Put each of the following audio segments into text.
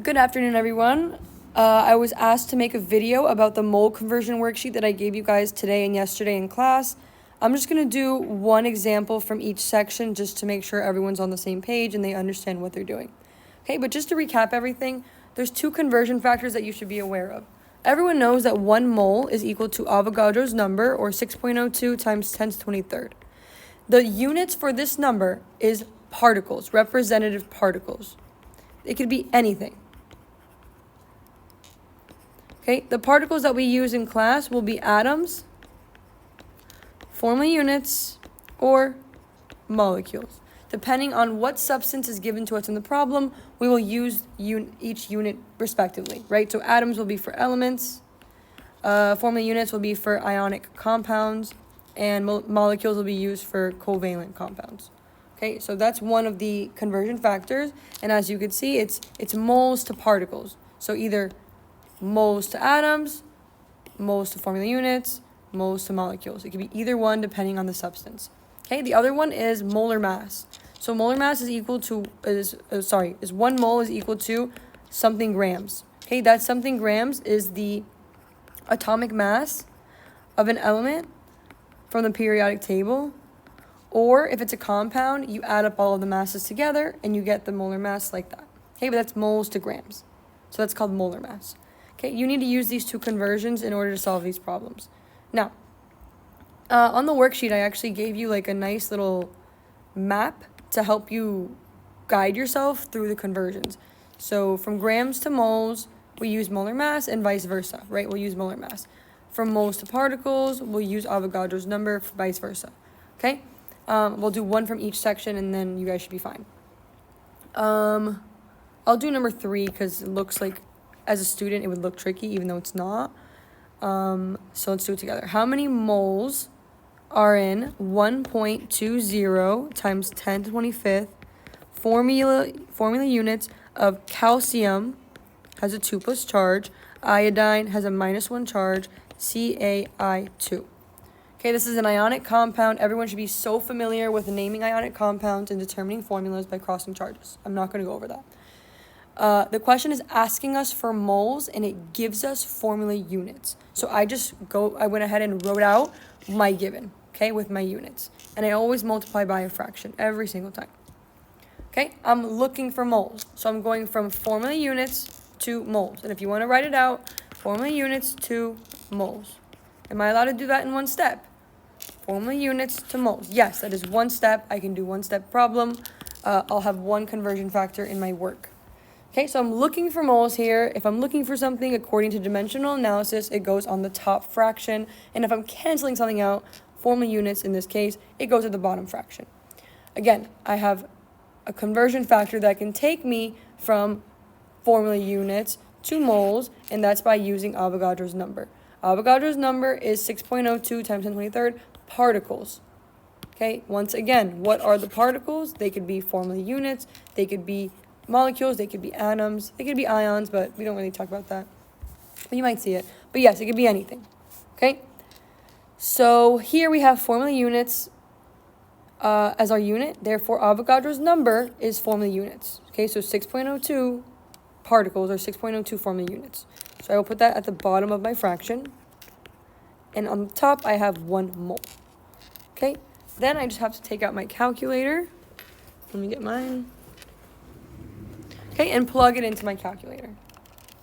Good afternoon, everyone. I was asked to make a video about the mole conversion worksheet that I gave you guys today and yesterday in class. I'm just going to do one example from each section just to make sure everyone's on the same page and they understand what they're doing. Okay, but just to recap everything, there's two conversion factors that you should be aware of. Everyone knows that 1 mole is equal to Avogadro's number, or 6.02 times 10 to the 23rd. The units for this number is particles, representative particles. It could be anything. Okay, the particles that we use in class will be atoms, formula units, or molecules. Depending on what substance is given to us in the problem, we will use each unit respectively, right? So atoms will be for elements, formula units will be for ionic compounds, and molecules will be used for covalent compounds. Okay, so that's one of the conversion factors, and as you can see, it's moles to particles. So either moles to atoms, moles to formula units, moles to molecules. It could be either one depending on the substance. Okay, the other one is molar mass. So molar mass is equal to, is 1 mole is equal to something grams. Okay, that something grams is the atomic mass of an element from the periodic table. Or if it's a compound, you add up all of the masses together and you get the molar mass like that. Okay, but that's moles to grams. So that's called molar mass. Okay, you need to use these two conversions in order to solve these problems. Now, on the worksheet, I actually gave you like a nice little map to help you guide yourself through the conversions. So from grams to moles, we use molar mass, and vice versa, right? We'll use molar mass. From moles to particles, we'll use Avogadro's number, vice versa. Okay? We'll do one from each section, and then you guys should be fine. I'll do number 3 because it looks like, as a student, it would look tricky, even though it's not. So let's do it together. How many moles are in 1.20 times 10 to the 25th formula units of calcium, has a 2 plus charge, iodine has a -1 charge, CaI2. Okay, this is an ionic compound. Everyone should be so familiar with naming ionic compounds and determining formulas by crossing charges. I'm not going to go over that. The question is asking us for moles, and it gives us formula units. So I went ahead and wrote out my given, okay, with my units. And I always multiply by a fraction every single time. Okay, I'm looking for moles. So I'm going from formula units to moles. And if you want to write it out, formula units to moles. Am I allowed to do that in one step? Formula units to moles. Yes, that is one step. I can do one-step problem. I'll have one conversion factor in my work. Okay, so I'm looking for moles here. If I'm looking for something according to dimensional analysis, it goes on the top fraction. And if I'm canceling something out, formula units in this case, it goes at the bottom fraction. Again, I have a conversion factor that can take me from formula units to moles, and that's by using Avogadro's number. Avogadro's number is 6.02 times 10 to the 23rd particles. Okay, once again, what are the particles? They could be formula units, they could be molecules, they could be atoms, they could be ions, but we don't really talk about that. But you might see it. But yes, it could be anything. Okay, so here we have formula units as our unit. Therefore, Avogadro's number is formula units. Okay, so 6.02 particles or 6.02 formula units. So I will put that at the bottom of my fraction. And on the top, I have 1 mole. Okay, then I just have to take out my calculator. Let me get mine. Okay, and plug it into my calculator.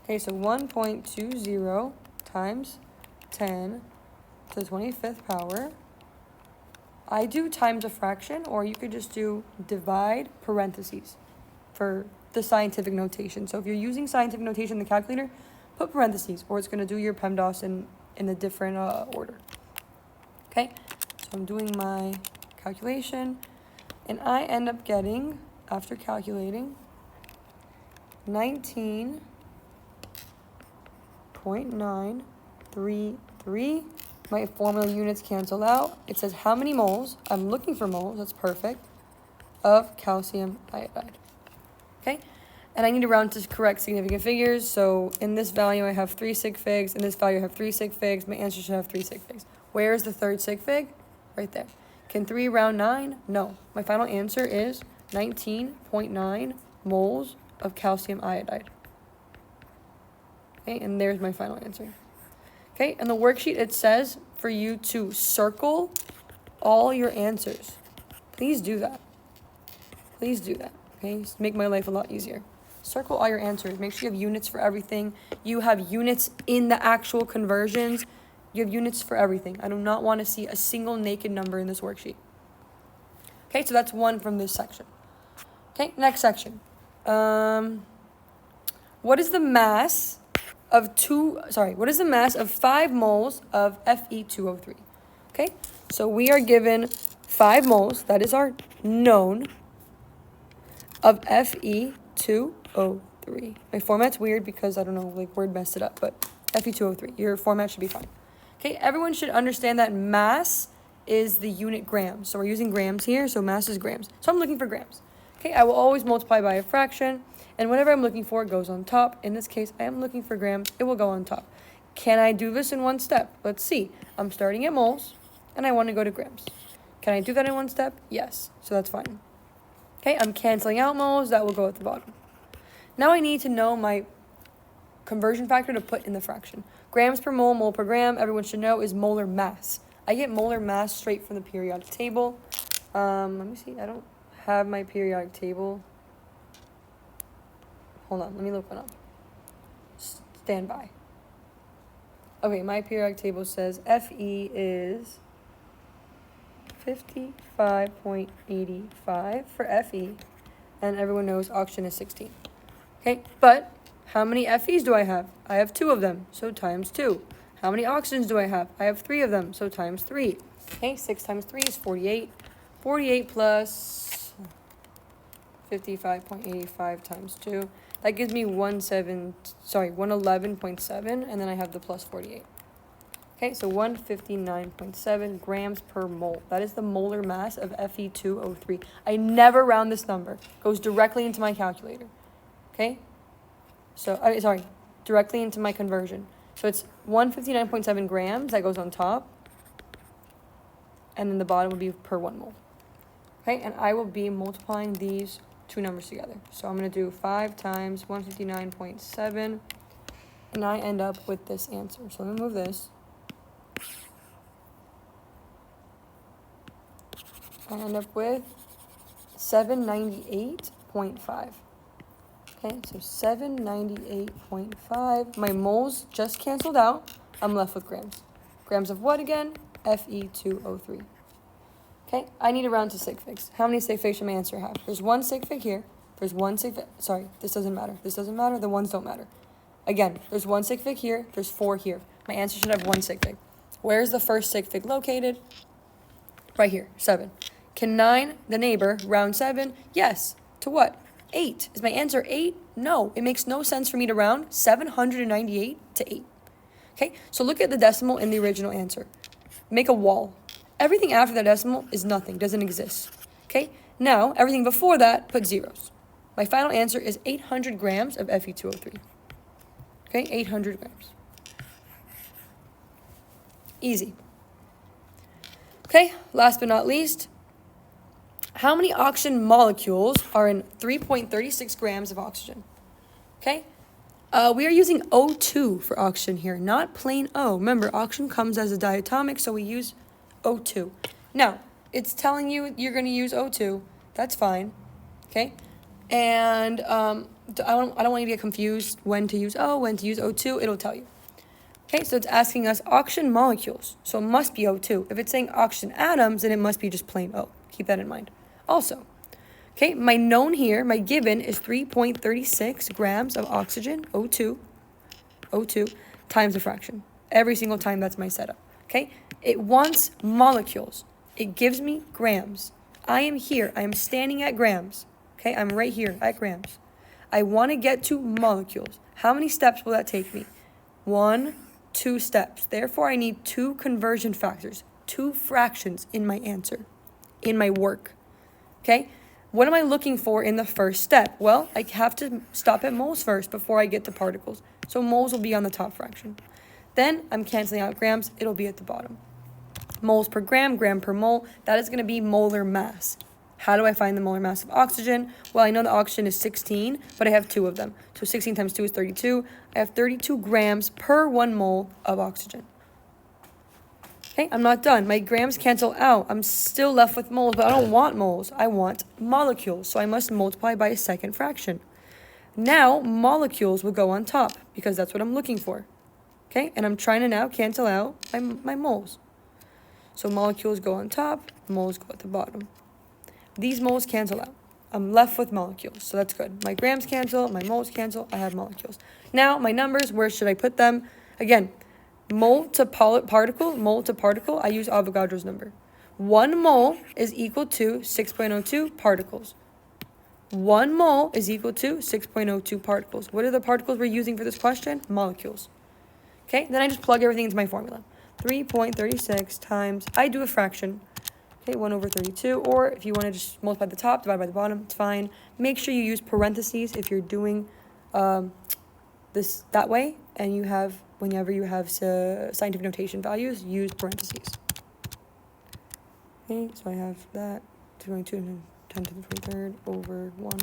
Okay, so 1.20 times 10 to the 25th power. I do times a fraction, or you could just do divide parentheses for the scientific notation. So if you're using scientific notation in the calculator, put parentheses, or it's going to do your PEMDAS in a different order. Okay, so I'm doing my calculation, and I end up getting, after calculating, 19.933. My formula units cancel out. It says how many moles, I'm looking for moles, that's perfect, of calcium iodide. Okay, and I need to round to correct significant figures. So in this value, I have 3 sig figs. In this value, I have 3 sig figs. My answer should have 3 sig figs. Where is the third sig fig? Right there. Can 3 round 9? No. My final answer is 19.9 moles of calcium iodide. Okay, and there's my final answer. Okay, and the worksheet, it says for you to circle all your answers. Please do that. Please do that, okay? Just make my life a lot easier. Circle all your answers. Make sure you have units for everything. You have units in the actual conversions. You have units for everything. I do not want to see a single naked number in this worksheet. Okay, so that's one from this section. Okay, next section. What is the mass of 5 moles of Fe2O3? Okay, so we are given 5 moles, that is our known, of Fe2O3. My format's weird because, I don't know, like Word messed it up, but Fe2O3, your format should be fine. Okay, everyone should understand that mass is the unit grams. So we're using grams here, so mass is grams. So I'm looking for grams. Okay, I will always multiply by a fraction, and whatever I'm looking for goes on top. In this case, I am looking for grams. It will go on top. Can I do this in one step? Let's see. I'm starting at moles, and I want to go to grams. Can I do that in one step? Yes, so that's fine. Okay, I'm canceling out moles. That will go at the bottom. Now I need to know my conversion factor to put in the fraction. Grams per mole, mole per gram, everyone should know, is molar mass. I get molar mass straight from the periodic table. Let me see. I don't have my periodic table. Hold on. Let me look one up. Stand by. Okay, my periodic table says Fe is 55.85 for Fe, and everyone knows oxygen is 16. Okay, but how many Fe's do I have? I have 2 of them, so times 2. How many oxygens do I have? I have 3 of them, so times 3. Okay, 6 times 3 is 48. 48 plus 55.85 times 2. That gives me 111.7, and then I have the plus 48. Okay, so 159.7 grams per mole. That is the molar mass of Fe2O3. I never round this number. It goes directly into my calculator. Okay? So, directly into my conversion. So it's 159.7 grams. That goes on top. And then the bottom would be per 1 mole. Okay, and I will be multiplying these 2 numbers together. So I'm going to do 5 times 159.7. And I end up with this answer. So let me move this. I end up with 798.5. Okay, so 798.5. My moles just canceled out. I'm left with grams. Grams of what again? Fe2O3. Okay, I need to round to sig figs. How many sig figs should my answer have? There's 1 sig fig here. There's 1 sig fig. Sorry, this doesn't matter. This doesn't matter. The ones don't matter. Again, there's 1 sig fig here. There's 4 here. My answer should have 1 sig fig. Where's the first sig fig located? Right here, 7. Can 9, the neighbor, round 7? Yes. To what? 8. Is my answer 8? No. It makes no sense for me to round 798 to 8. Okay, so look at the decimal in the original answer. Make a wall. Everything after that decimal is nothing, doesn't exist. Okay, now everything before that, put zeros. My final answer is 800 grams of Fe2O3. Okay, 800 grams. Easy. Okay, last but not least, how many oxygen molecules are in 3.36 grams of oxygen? Okay, we are using O2 for oxygen here, not plain O. Remember, oxygen comes as a diatomic, so we use O2. Now, it's telling you you're going to use O2. That's fine. Okay, and I don't want you to get confused when to use O, when to use O2. It'll tell you. Okay, so it's asking us oxygen molecules, so it must be O2. If it's saying oxygen atoms, then it must be just plain O. Keep that in mind. Also, okay, my known here, my given is 3.36 grams of oxygen, O2, times a fraction. Every single time that's my setup, okay? It wants molecules. It gives me grams. I am here. I am standing at grams, okay? I'm right here at grams. I want to get to molecules. How many steps will that take me? 1, 2 steps. Therefore, I need 2 conversion factors, 2 fractions in my answer, in my work. Okay? What am I looking for in the first step? Well, I have to stop at moles first before I get to particles. So moles will be on the top fraction. Then I'm canceling out grams. It'll be at the bottom. Moles per gram, gram per mole. That is going to be molar mass. How do I find the molar mass of oxygen? Well, I know the oxygen is 16, but I have 2 of them. So 16 times 2 is 32. I have 32 grams per 1 mole of oxygen. Okay, I'm not done. My grams cancel out. I'm still left with moles, but I don't want moles. I want molecules, so I must multiply by a second fraction. Now, molecules will go on top, because that's what I'm looking for. Okay, and I'm trying to now cancel out my moles. So molecules go on top, moles go at the bottom. These moles cancel out. I'm left with molecules, so that's good. My grams cancel, my moles cancel, I have molecules. Now, my numbers, where should I put them? Again, mole to particle, I use Avogadro's number. 1 mole is equal to 6.02 particles. 1 mole is equal to 6.02 particles. What are the particles we're using for this question? Molecules. Okay, then I just plug everything into my formula. 3.36 times, I do a fraction. Okay, 1 over 32, or if you want to just multiply the top, divide by the bottom, it's fine. Make sure you use parentheses if you're doing this that way, and you have, whenever you have scientific notation values, use parentheses. Okay, so I have that, 2.2 and 10 to the 23rd over 1.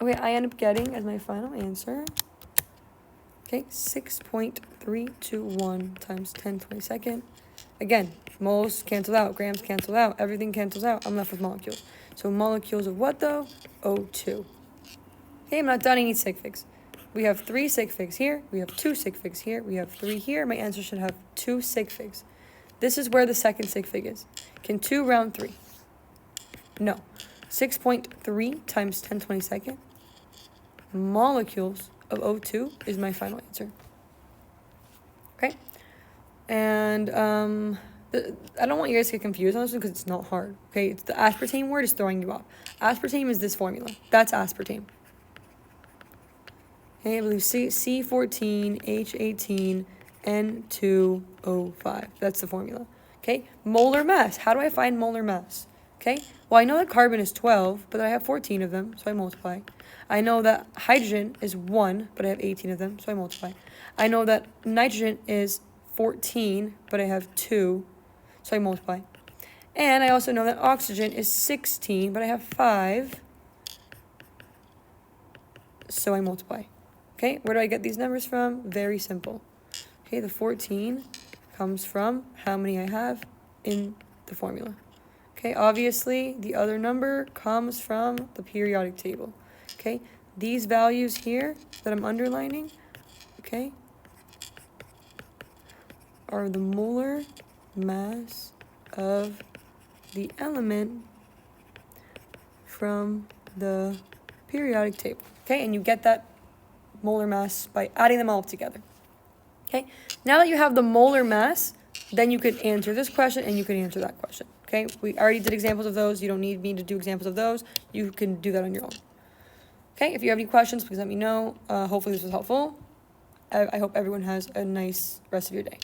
Okay, I end up getting, as my final answer, okay, 6.321 times 10^22. Again, moles cancel out, grams cancel out, everything cancels out. I'm left with molecules. So molecules of what, though? O2. Okay, I'm not done. I need sig figs. We have 3 sig figs here. We have 2 sig figs here. We have 3 here. My answer should have 2 sig figs. This is where the second sig fig is. Can 2 round 3? No. 6.3 times 10^22 molecules of O2 is my final answer. Okay? And I don't want you guys to get confused on this one because it's not hard. Okay? It's the aspartame word is throwing you off. Aspartame is this formula. That's aspartame. Okay, I believe C14H18 N2O5. That's the formula. Okay? Molar mass. How do I find molar mass? Okay? Well, I know that carbon is 12, but I have 14 of them, so I multiply. I know that hydrogen is 1, but I have 18 of them, so I multiply. I know that nitrogen is 14, but I have 2, so I multiply. And I also know that oxygen is 16, but I have 5, so I multiply. Okay, where do I get these numbers from? Very simple. Okay, the 14 comes from how many I have in the formula. Okay, obviously, the other number comes from the periodic table. Okay, these values here that I'm underlining, okay, are the molar mass of the element from the periodic table. Okay, and you get that molar mass by adding them all together. Okay, now that you have the molar mass, then you could answer this question and you could answer that question. Okay, we already did examples of those. You don't need me to do examples of those. You can do that on your own. Okay, if you have any questions, please let me know. Hopefully this was helpful. I hope everyone has a nice rest of your day.